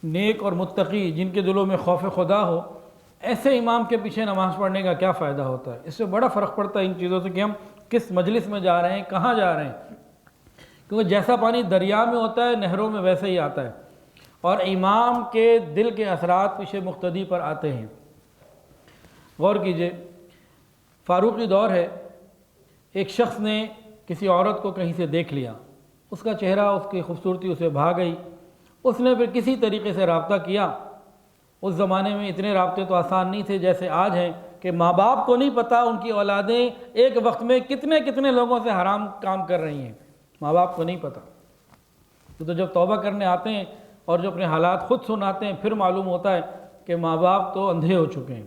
نیک اور متقی جن کے دلوں میں خوف خدا ہو، ایسے امام کے پیچھے نماز پڑھنے کا کیا فائدہ ہوتا ہے؟ اس سے بڑا فرق پڑتا ہے ان چیزوں سے کہ ہم کس مجلس میں جا رہے ہیں، کہاں جا رہے ہیں، کیونکہ جیسا پانی دریا میں ہوتا ہے نہروں میں ویسے ہی آتا ہے، اور امام کے دل کے اثرات پیچھے مقتدی پر آتے ہیں۔ غور کیجئے، فاروقی دور ہے، ایک شخص نے کسی عورت کو کہیں سے دیکھ لیا، اس کا چہرہ، اس کی خوبصورتی اسے بھا گئی، اس نے پھر کسی طریقے سے رابطہ کیا۔ اس زمانے میں اتنے رابطے تو آسان نہیں تھے جیسے آج ہیں کہ ماں باپ کو نہیں پتہ ان کی اولادیں ایک وقت میں کتنے کتنے لوگوں سے حرام کام کر رہی ہیں، ماں باپ کو نہیں پتہ۔ تو جب توبہ کرنے آتے ہیں اور جو اپنے حالات خود سناتے ہیں، پھر معلوم ہوتا ہے کہ ماں باپ تو اندھے ہو چکے ہیں۔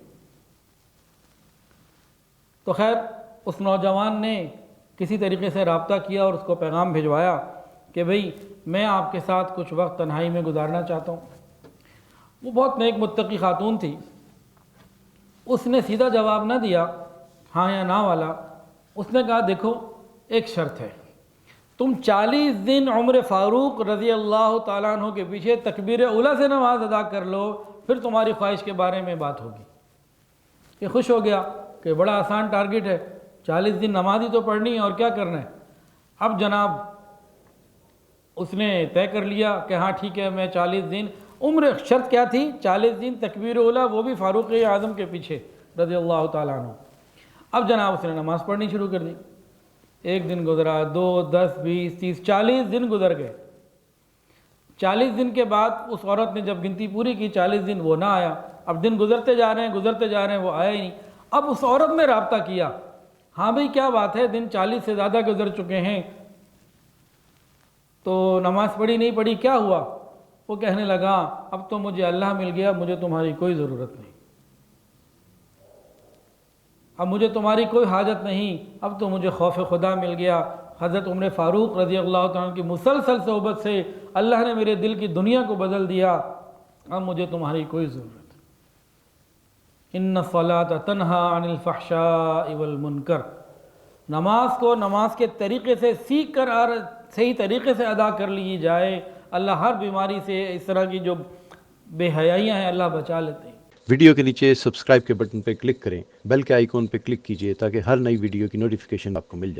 تو خیر، اس نوجوان نے کسی طریقے سے رابطہ کیا اور اس کو پیغام بھجوایا کہ بھئی میں آپ کے ساتھ کچھ وقت تنہائی میں گزارنا چاہتا ہوں۔ وہ بہت نیک متقی خاتون تھی، اس نے سیدھا جواب نہ دیا ہاں یا نہ والا، اس نے کہا دیکھو ایک شرط ہے، تم 40 دن عمر فاروق رضی اللہ تعالیٰ عنہ کے پیچھے تکبیر اولیٰ سے نماز ادا کر لو، پھر تمہاری خواہش کے بارے میں بات ہوگی۔ یہ خوش ہو گیا کہ بڑا آسان ٹارگٹ ہے، 40 دن نماز ہی تو پڑھنی ہے اور کیا کرنا ہے۔ اب جناب اس نے طے کر لیا کہ ہاں ٹھیک ہے، میں 40 دن، عمر شرط کیا تھی؟ 40 دن تکبیر اولیٰ، وہ بھی فاروق اعظم کے پیچھے رضی اللہ تعالیٰ عنہ۔ اب جناب اس نے نماز پڑھنی شروع کر دی، ایک دن گزرا، 2، 10، 20، 30، 40 دن گزر گئے۔ 40 دن کے بعد اس عورت نے جب گنتی پوری کی، 40 دن، وہ نہ آیا۔ اب دن گزرتے جا رہے ہیں، وہ آیا ہی نہیں۔ اب اس عورت نے رابطہ کیا، ہاں بھئی کیا بات ہے، دن 40 سے زیادہ گزر چکے ہیں تو نماز پڑھی نہیں پڑھی، کیا ہوا؟ وہ کہنے لگا اب تو مجھے اللہ مل گیا، مجھے تمہاری کوئی ضرورت نہیں، اب مجھے تمہاری کوئی حاجت نہیں، اب تو مجھے خوف خدا مل گیا۔ حضرت عمر فاروق رضی اللہ تعالیٰ عنہ کی مسلسل صحبت سے اللہ نے میرے دل کی دنیا کو بدل دیا، اب مجھے تمہاری کوئی ضرورت نہیں۔ ان الصلاۃ تنہی عن الفحشاء والمنکر، نماز کو نماز کے طریقے سے سیکھ کر اور صحیح طریقے سے ادا کر لی جائے، اللہ ہر بیماری سے، اس طرح کی جو بے حیائیاں ہیں، اللہ بچا لیتے ہیں۔ ویڈیو کے نیچے سبسکرائب کے بٹن پہ کلک کریں، بیل کے آئیکن پہ کلک کیجئے تاکہ ہر نئی ویڈیو کی نوٹیفیکیشن آپ کو مل جائے۔